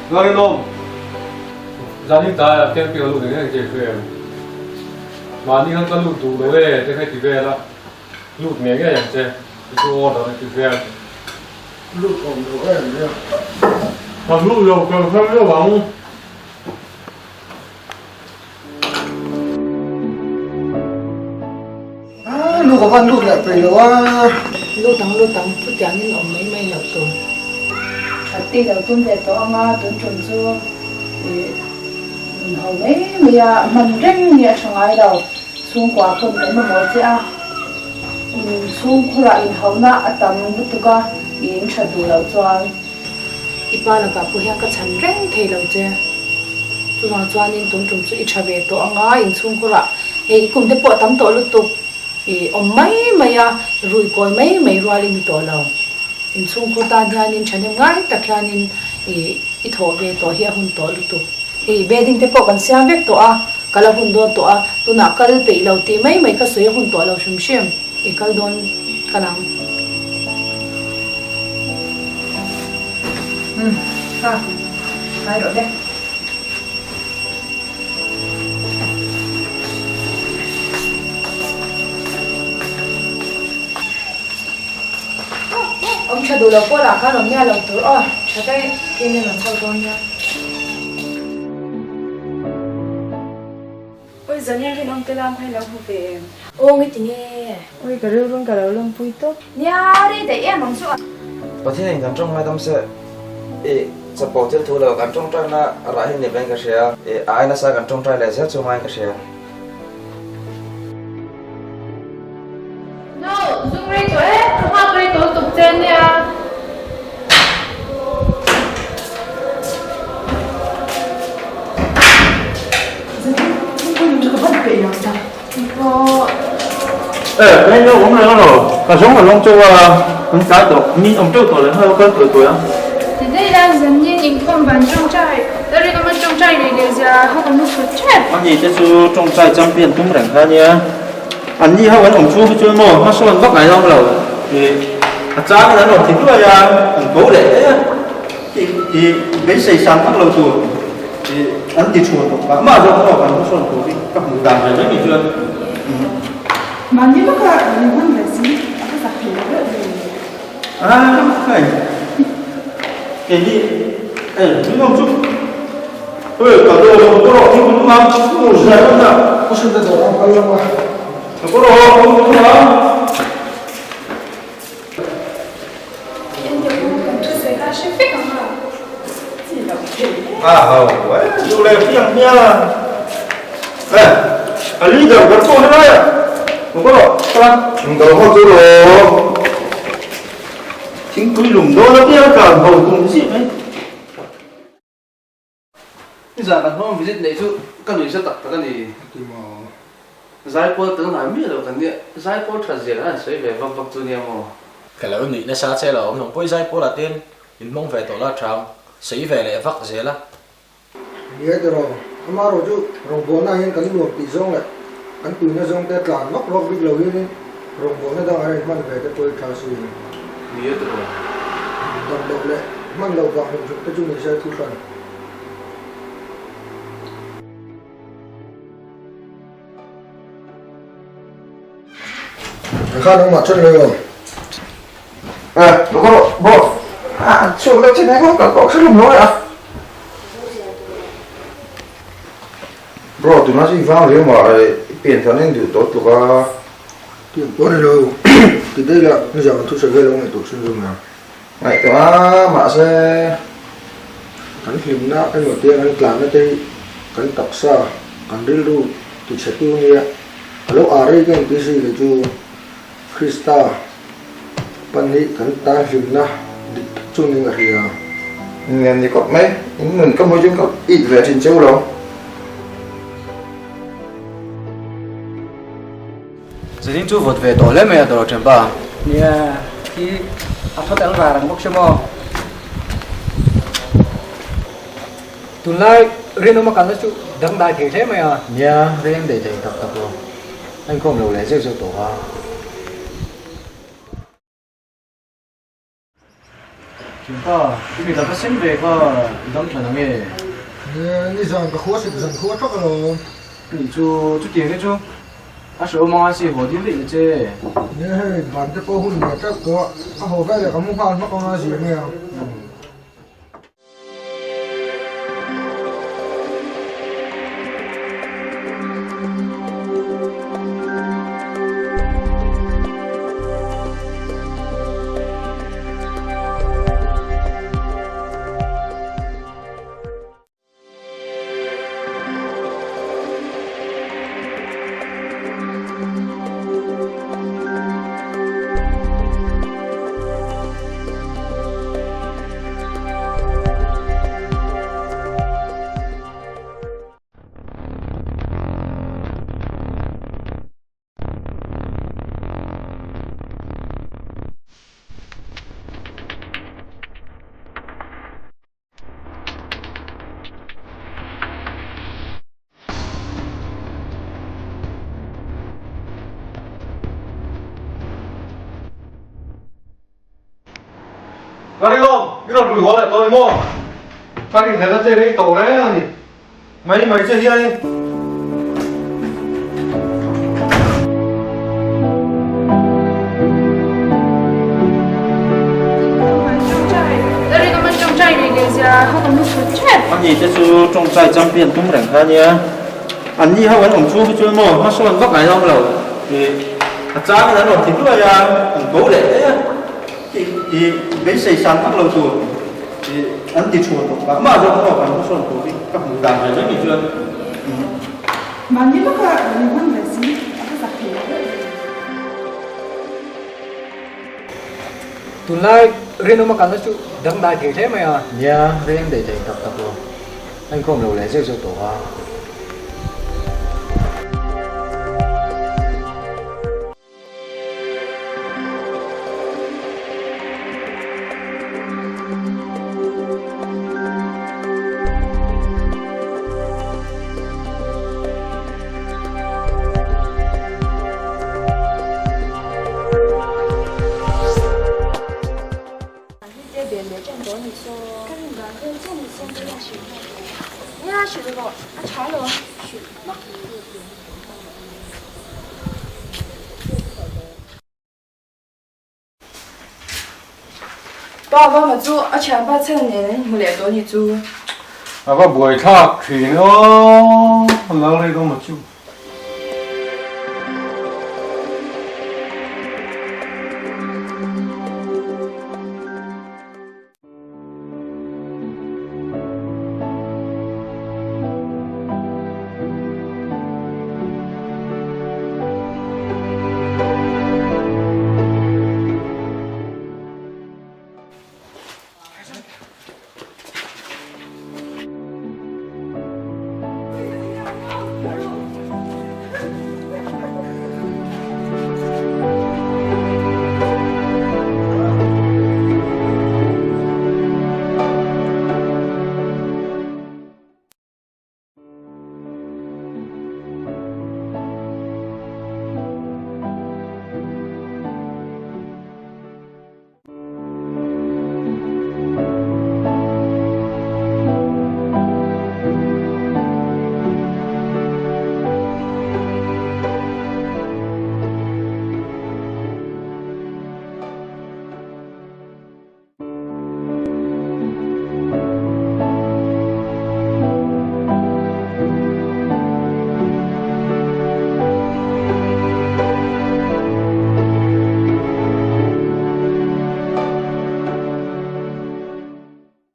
Nói lông gia đình ta kêu biểu lụt này cái chuyện mà đi ăn cái lụt tủ đấy về cái gì về là lụt miếng cái gì chứ cái đó là cái về lụt còn đồ cái gì nữa mà lụt rồi còn không biết bằng lụt có văn lụt lại phải đâu lụt tăng chút tiền nên ông mấy lẩu tôm tí đầu tuần về to nga tuần chuẩn chưa thì hầu mấy mày mình rèn nhà trong ai đâu xuống qua không đến mà một chứ xuống khu lại hầu na tầm bút tu ca in chặt đủ lâu cho ipa là cả phụ huynh các chân rèn thấy lẩu chứ tu mà cho nên tuần chuẩn chưa ít chả về to nga in xuống khu lại thì cùng để bỏ tắm to lúc tu thì ông mấy mày rồi coi mấy rồi lên to lâu in chung khu ta nhà nên chăn em ngay ta kia nên ít thọ về to hiya hun to lu tu bedding te po kan siam vek to a kala hun do to a tu na kal pe lo ti mai ka soi hun to lo shum shem kal don kanam ha hai rồi đấy ông cha đồ là qua là khá lòng nha lòng tử cha cái nên làm sao con nha ôi giờ nha ông tới làm hay là không về nghe tiếng nghe ôi cả rêu luôn vui tốt nha đi để em mong sốประเทศกันตรงไม่ต้องเสียสปอร์ตที่ถูกแล้วกันตรงใจน่ะอะไรให้เนี่ยเป็นกระเสียไอ้น่ะสักกันตรงใจเลยเสียช่วยกระเสีย no dùng rây tổ ấy không học rây tổ tục trên nha cái nó cũng là rồi cả giống là lông châu con cái tổ nhìn ông châu tổ lên hơi có tuổi á thì đây là dân nhiên những con bán trong trai đây là con trong trai này đều ra họ có một chút chết anh gì thế chú trong trai trăm tiền tung rảnh ra nha anh gì họ vẫn ông chú chưa mua nó sao bắt này đâu rồi thì cha cái nó thịt rồi à cố để thì cái xây sản bắt lâu tuổi thì anh thì chuột và mà rồi nó còn số của cái các mùi đàn này rất nhiều chưa mà như lúc là mình không phải gì cái giặc thì nó cái gì đúng không chú ơi cả đồ có đồ thì cũng ngon ngủ dậy không nào có sự đồ ăn ăn lắm có đồ không có đồ em nhớ cần tôi sẽ ra sẽ biết không ạ chỉ là vậy dù là phiền nha lý đầu có cô nữa đấy không có đồ chúng tôi không có đồ chính quý lùng đô nó kia cả hầu cùng gì đấy giờ bạn không visit này chứ các người sẽ tập cái gì thì mà giải phẫu tưởng là biết được cái gì giải phẫu thật gì là sẽ về vòng vòng tu niệm mà cái lão nữ nó xa xe là ông nông bôi giải phẫu là tiền in mong về tổ là trăng sĩ về lại vắt gì là vậy rồi mà rồi chứ rồi vốn này hiện cái luồng tỷ giống lại cái tuổi nó giống cái cản mắc rồi bị lâu đi rồi vốn nó đang hay mang về cái tuổi thao suy biết rồi đồng độ lại mang đầu vào hình cái chung mình sẽ thu phần khá nó mặt chân rồi nó có bộ xuống lên trên này không cả có sẽ lùng nói à bro tụi nó chỉ vào nếu mà biển thoát nên điều tốt tụi nó tiền tốt này rồi từ đây là bây giờ thu sợi dây lông này tổ chuyên dùng nào này tụi nó mà sẽ cắn phim nó anh đầu tiên anh làm cái đây cắn tóc xa cắn đi luôn thì sẽ tiêu nhẹ lúc ở đây cái gì là chú Krista pan hi cắn ta phim nó chú nên là gì à nên thì có mấy mình có mỗi chúng có ít về trên châu đâu giờ đến chú vượt về tổ lên mày tổ trưởng bà nha thì thoát ăn vào bốc xem mò tuần lai riêng nó mà cần chú đăng đại thể thế mày à nha riêng để tập luôn anh không lâu lẽ rêu rêu tổ hoa chúng ta bây giờ có xem về có đóng cho nó nghe nè đi rằng cái khóa xịt rằng khóa chắc rồi你就点那种，啊是我妈是火电的这， nè bạn cái bao hùn mà chắc có hồ vẽ là có mua phan mắc con gì nghe Cái đi không? Cái đồ đuổi lại tôi mua. Phát hiện thấy nó chơi đấy tổ đấy gì? Mấy chơi kia đi. Anh gì thế chú trong trai trăm tiền tung rảnh ha nhé. Anh gì hao vẫn ổng chú chưa mua, nó xong bắt lại không lầu. Thì cha cái nó thì cứ là ổng cố để thì bên xây sản các lầu chùa thì anh thì chùa và mà rồi nó phải nó xong cố thì các mù đàn này rất nhiều chưa. Mà như lúc là mình không phải gì, cái giặc thì tuần lai riêng mà cần nó chú đăng đại thế mày à? nha riêng để chạy tập tập rồi anh không lâu lẽ rêu rêu tổ hoa ba ba mà chú ở nhà ba chân này một lẻ tối như chú Và có buổi thạc thì nó lâu đây có một chút